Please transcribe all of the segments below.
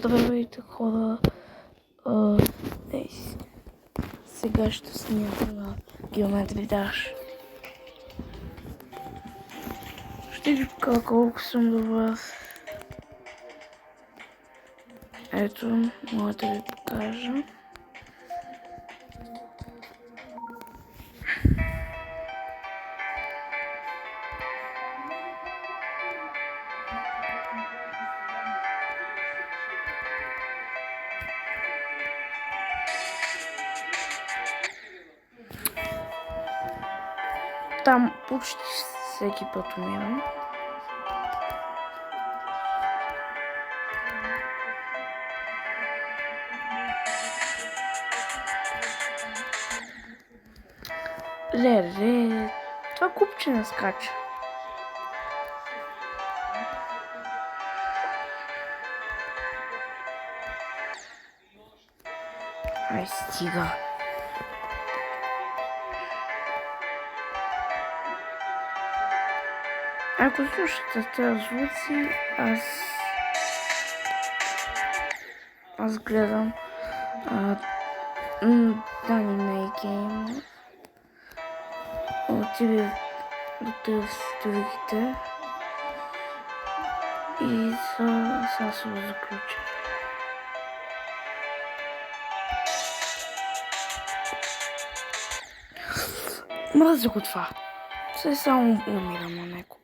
Здравейте, хора! Сега ще снимам на Geometry Dash. Ще ви покажа колко съм добър. Ето, мога да ви покажа. Там почти всеки път умирам. Леле, това купче не скача. Ай, стига. Ако слушате тези звуци, аз гледам Дани Нейгейм от другите и сега се го заключа. Мразя го това. Все само умирам на него.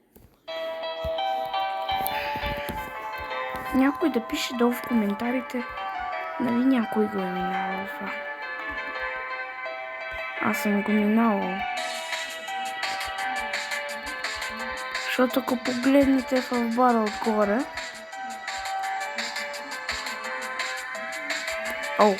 Някой да пише долу в коментарите, нали някой го е минавал това. Аз съм го минавал. Защото ако погледнете в бара отгоре... Оу!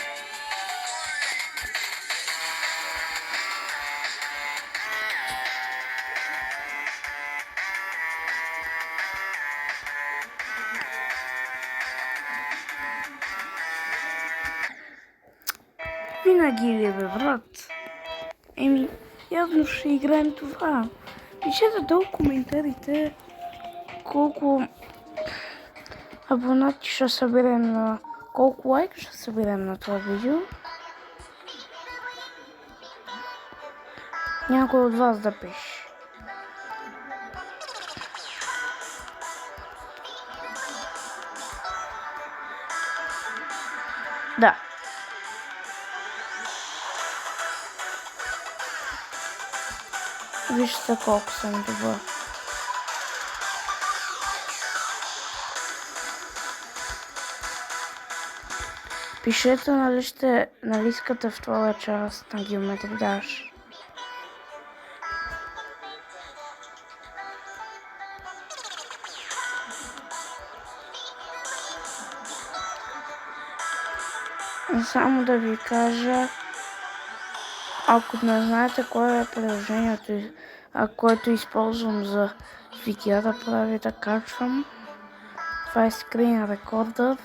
Винаги ли бе, брат? Еми, явно ще играем това. Пишете долу коментарите колко абонати ще съберем на... колко лайк ще съберем на това видео. Някой от вас да пише. Да. Вижте колко съм добър. Пишете нали искате втора част на Geometry Dash. Само да ви кажа, ако не знаете кое е приложението, което използвам за видео да правя да качвам, това е Screen Recorder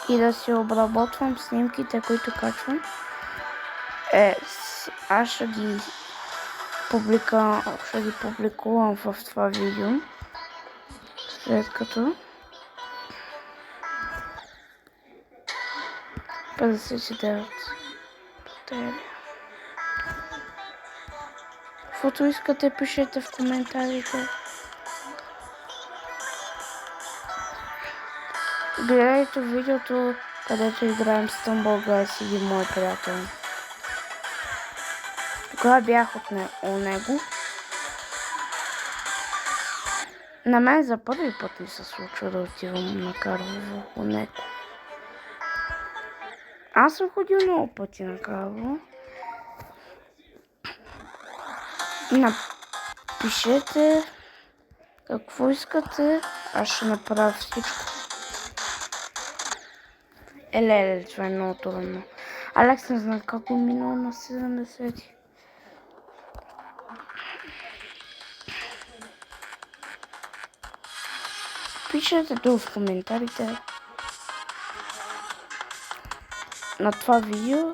и да си обработвам снимките, които качвам. Аз ще ги публикувам в това видео, след като 59 батерия. Каквото искате, пишете в коментарите. Гледайте видеото, където играем Stumble Guys, един мой приятел. Тогава бях у него. На мен за първи път ми се случва да отивам на Карлово у него. Аз съм ходил много пъти на Карлово. Напишете какво искате, аз ще направя всичко. Леле, това е много трудно. Алекс не знам как го минал на 70. Пишете долу в коментарите на това видео.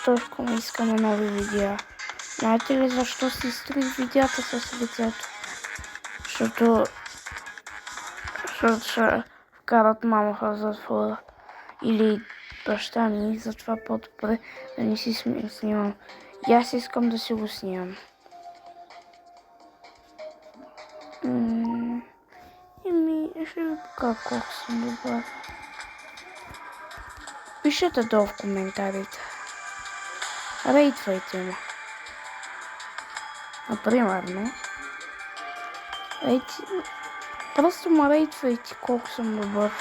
Точно искаме нови видеа. Знаете ли защо си изтроих видеята с лицето? Защото ще вкарат мама в затвора. Или баща ми, затова по-добре да не си снимам. И аз искам да си го снимам. Ще ви покажа колко съм добър. Пишете долу в коментарите. Рейтвайте ме. Например, просто ме рейтвайте колко съм добър.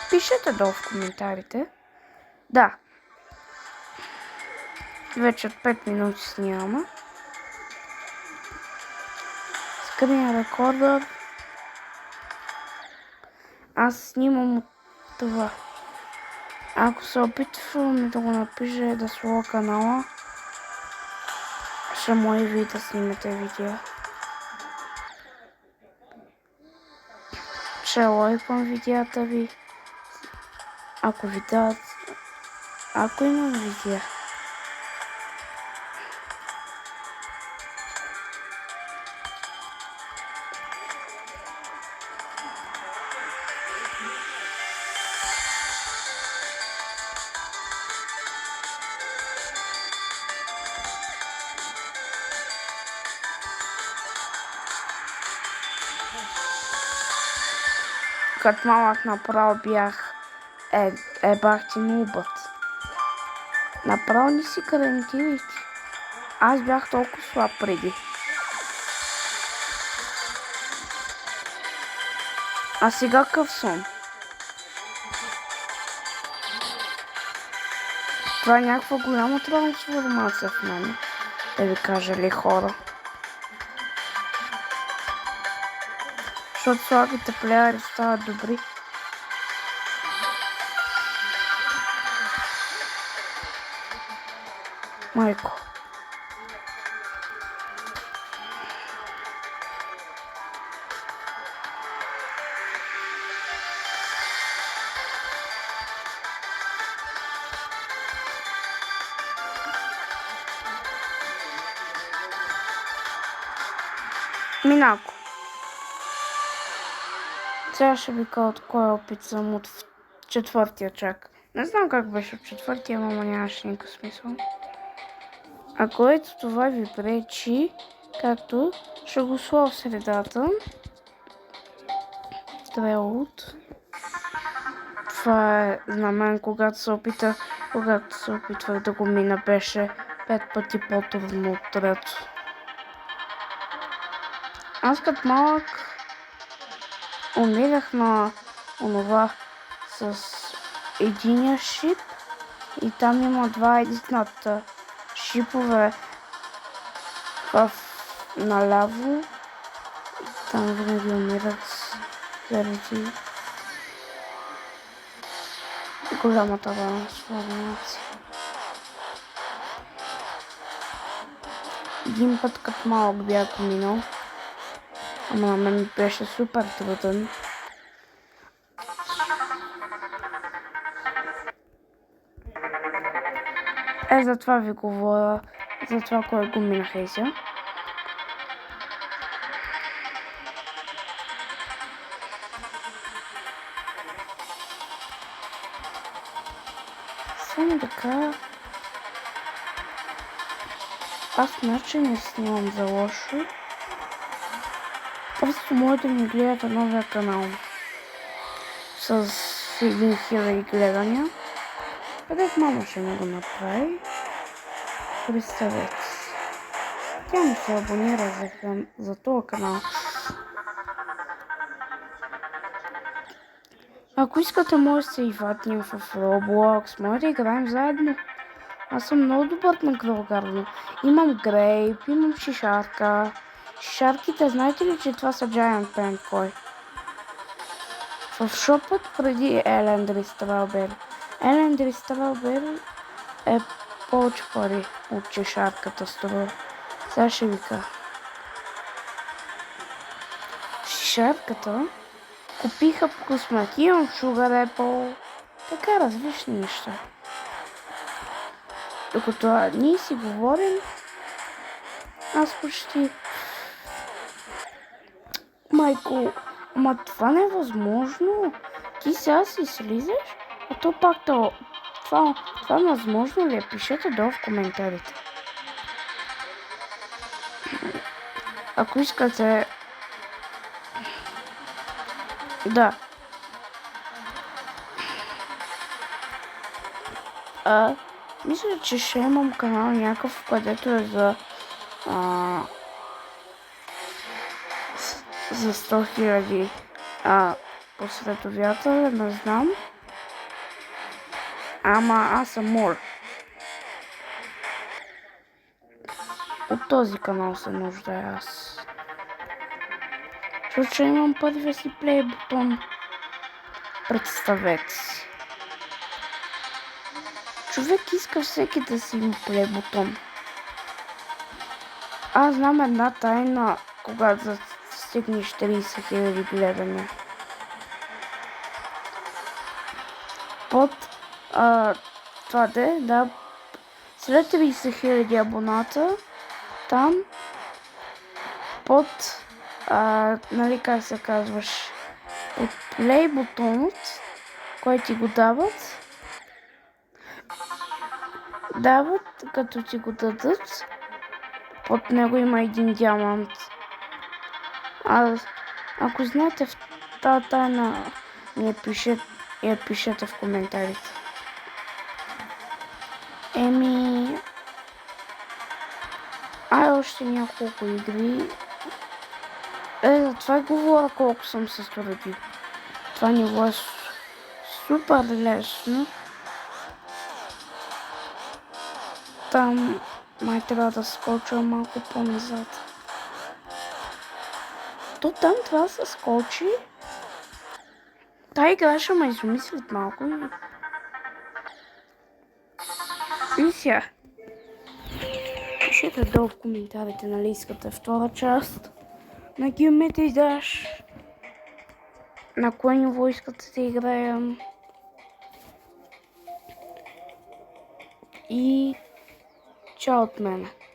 Пишете долу в коментарите. Да. Вече от 5 минути снимаме. Скрин рекордър. Аз снимам от това. Ако се опитваме да го напише да своя канала, ще може ви да снимете видео. Ще лайквам видеята ви. Ако ви дадат... Ако имам видео. Като малък направо бях бахти убът. Направо не си гарантирайте. Аз бях толкова слаб преди. А сега какъв съм? Това е някаква голяма трансформация в мен. Да ви кажа ли, хора? Защото слабите плеяри стават добри. Майко. Минако. Сега ще ви кажа от кой опит съм от четвъртия чак. Не знам как беше от четвъртия, мама нямаше никакъв смисъл. Ако ето това ви пречи, както ще го сложа в средата. Трелот. Това е на мен, когато се опитвах да го мина, беше 5 пъти по-трудно от трето. Аз като малък умирах на онова с единия шип и там има два едината шипове наляво. Там винаги умирах заради голямата трансформация. Един път като малък бях минал, ама на мен беше супер труден. Затова ви говоря, за това, кое го минах сега. Само така. Аз иначе не снимам за лошо. Просто може да ми гледате новия канал с 1000 гледания. Където мама ще ми го направи. Представете си. Тя ми се абонира за този канал. Ако искате, може да се и ватнем в Roblox. Може да играем заедно. Аз съм много добър на Грилгарно. Имам грейп, имам шишарка. Шишарките, знаете ли, че това са Giant Pen кой? В шопът преди Елендри Страубер. Елендри Страубер е повече пари от шишарката струва. Сега ще ви кажа. Шишарката купиха по косметики, имам Sugar Apple, така различни неща. Докато ние си говорим, Аз почти... Майко, ама това не е възможно. Ти сега си слизаш, а то пак това възможно ли е? Пишете долу в коментарите. Ако искате... Да. Мисля, че ще имам канал някакъв, където е за 100 000 последователя, не знам. Ама аз съм мор. От този канал се нуждая аз. Защото имам първия си плей бутон. Представете си. Човек иска всеки да си има плей бутон. Аз знам една тайна, когато стигнеш 30 000 гледания. Под това да, след 30 000 абоната, там под, нали как се казваш, под плей бутонът, който ти го дават, като ти го дадат, под него има един диамант. Ако знаете в тази тайна, я пишете в коментарите. Още няколко игри. За това говоря колко съм се трудил. Това ниво е супер лесно. Там май трябва да скоча малко по-назад. То там това се скочи. Та игра ще ме изуми след малко. И сега. Пишете долу в коментарите, нали искате втора част на Geometry Dash. На кое ниво искате да играем. И чао от мен.